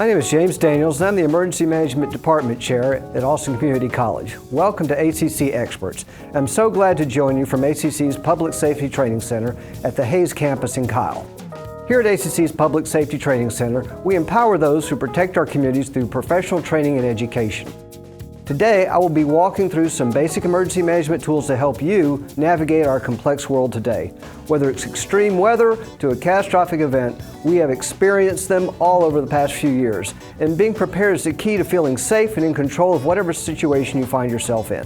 My name is James Daniels, and I'm the Emergency Management Department Chair at Austin Community College. Welcome to ACC Experts. I'm so glad to join you from ACC's Public Safety Training Center at the Hays Campus in Kyle. Here at ACC's Public Safety Training Center, we empower those who protect our communities through professional training and education. Today, I will be walking through some basic emergency management tools to help you navigate our complex world today. Whether it's extreme weather to a catastrophic event, we have experienced them all over the past few years, and being prepared is the key to feeling safe and in control of whatever situation you find yourself in.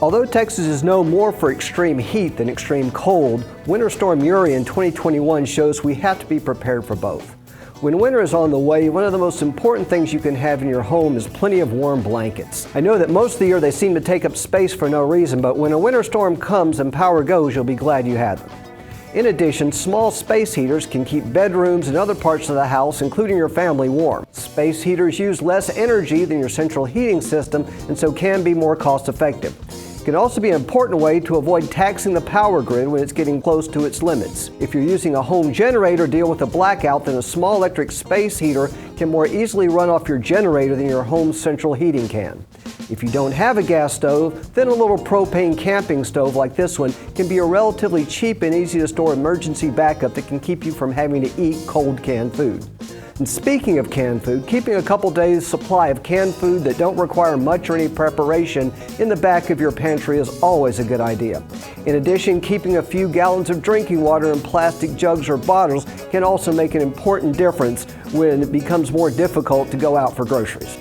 Although Texas is known more for extreme heat than extreme cold, Winter Storm Uri in 2021 shows we have to be prepared for both. When winter is on the way, one of the most important things you can have in your home is plenty of warm blankets. I know that most of the year they seem to take up space for no reason, but when a winter storm comes and power goes, you'll be glad you had them. In addition, small space heaters can keep bedrooms and other parts of the house, including your family, warm. Space heaters use less energy than your central heating system and so can be more cost-effective. It can also be an important way to avoid taxing the power grid when it's getting close to its limits. If you're using a home generator to deal with a blackout, then a small electric space heater can more easily run off your generator than your home's central heating can. If you don't have a gas stove, then a little propane camping stove like this one can be a relatively cheap and easy to store emergency backup that can keep you from having to eat cold canned food. And speaking of canned food, keeping a couple days supply of canned food that don't require much or any preparation in the back of your pantry is always a good idea. In addition, keeping a few gallons of drinking water in plastic jugs or bottles can also make an important difference when it becomes more difficult to go out for groceries.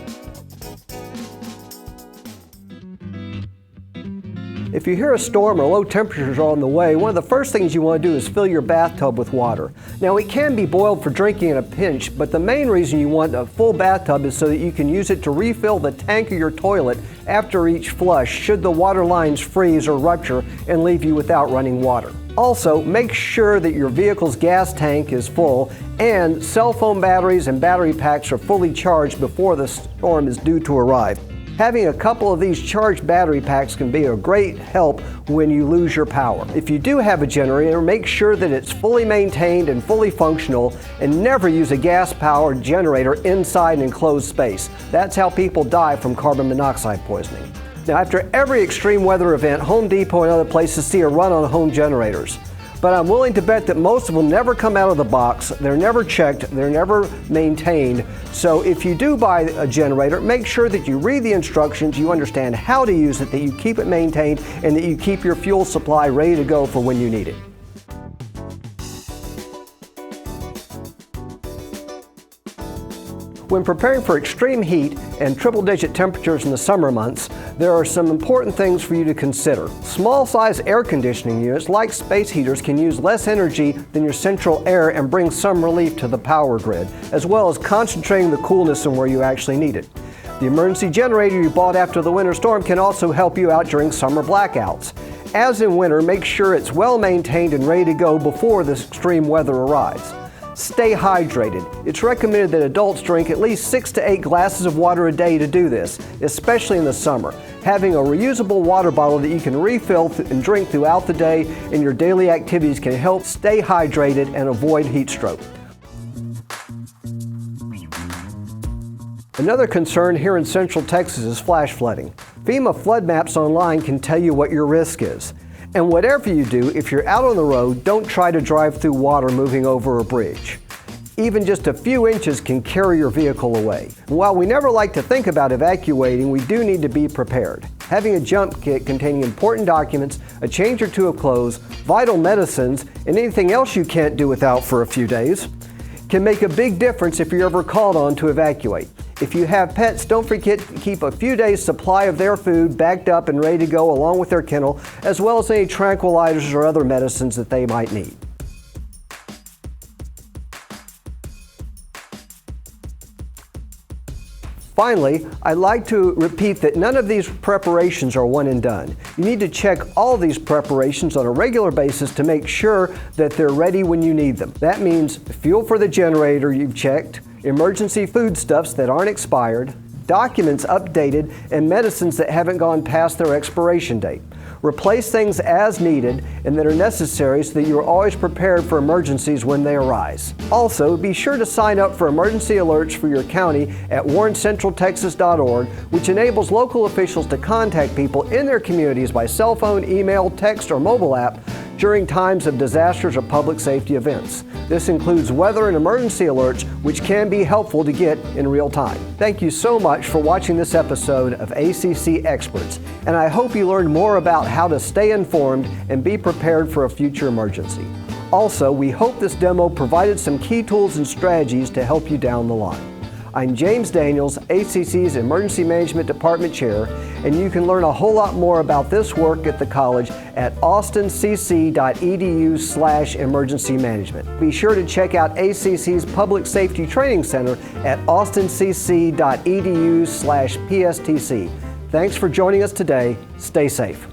If you hear a storm or low temperatures are on the way, one of the first things you want to do is fill your bathtub with water. Now, it can be boiled for drinking in a pinch, but the main reason you want a full bathtub is so that you can use it to refill the tank of your toilet after each flush should the water lines freeze or rupture and leave you without running water. Also, make sure that your vehicle's gas tank is full and cell phone batteries and battery packs are fully charged before the storm is due to arrive. Having a couple of these charged battery packs can be a great help when you lose your power. If you do have a generator, make sure that it's fully maintained and fully functional, and never use a gas-powered generator inside an enclosed space. That's how people die from carbon monoxide poisoning. Now, after every extreme weather event, Home Depot and other places see a run on home generators. But I'm willing to bet that most of them never come out of the box, they're never checked, they're never maintained. So if you do buy a generator, make sure that you read the instructions, you understand how to use it, that you keep it maintained, and that you keep your fuel supply ready to go for when you need it. When preparing for extreme heat and triple-digit temperatures in the summer months, there are some important things for you to consider. Small-size air conditioning units, like space heaters, can use less energy than your central air and bring some relief to the power grid, as well as concentrating the coolness in where you actually need it. The emergency generator you bought after the winter storm can also help you out during summer blackouts. As in winter, make sure it's well maintained and ready to go before this extreme weather arrives. Stay hydrated. It's recommended that adults drink at least 6 to 8 glasses of water a day to do this, especially in the summer. Having a reusable water bottle that you can refill and drink throughout the day in your daily activities can help stay hydrated and avoid heat stroke. Another concern here in Central Texas is flash flooding. FEMA flood maps online can tell you what your risk is. And whatever you do, if you're out on the road, don't try to drive through water moving over a bridge. Even just a few inches can carry your vehicle away. And while we never like to think about evacuating, we do need to be prepared. Having a jump kit containing important documents, a change or two of clothes, vital medicines, and anything else you can't do without for a few days can make a big difference if you're ever called on to evacuate. If you have pets, don't forget to keep a few days' supply of their food backed up and ready to go along with their kennel, as well as any tranquilizers or other medicines that they might need. Finally, I'd like to repeat that none of these preparations are one and done. You need to check all these preparations on a regular basis to make sure that they're ready when you need them. That means fuel for the generator you've checked, emergency foodstuffs that aren't expired, documents updated, and medicines that haven't gone past their expiration date. Replace things as needed and that are necessary so that you are always prepared for emergencies when they arise. Also, be sure to sign up for emergency alerts for your county at warrencentraltexas.org, which enables local officials to contact people in their communities by cell phone, email, text, or mobile app during times of disasters or public safety events. This includes weather and emergency alerts, which can be helpful to get in real time. Thank you so much for watching this episode of ACC Experts, and I hope you learned more about how to stay informed and be prepared for a future emergency. Also, we hope this demo provided some key tools and strategies to help you down the line. I'm James Daniels, ACC's Emergency Management Department Chair, and you can learn a whole lot more about this work at the college at austincc.edu/emergency management. Be sure to check out ACC's Public Safety Training Center at austincc.edu/PSTC. Thanks for joining us today. Stay safe.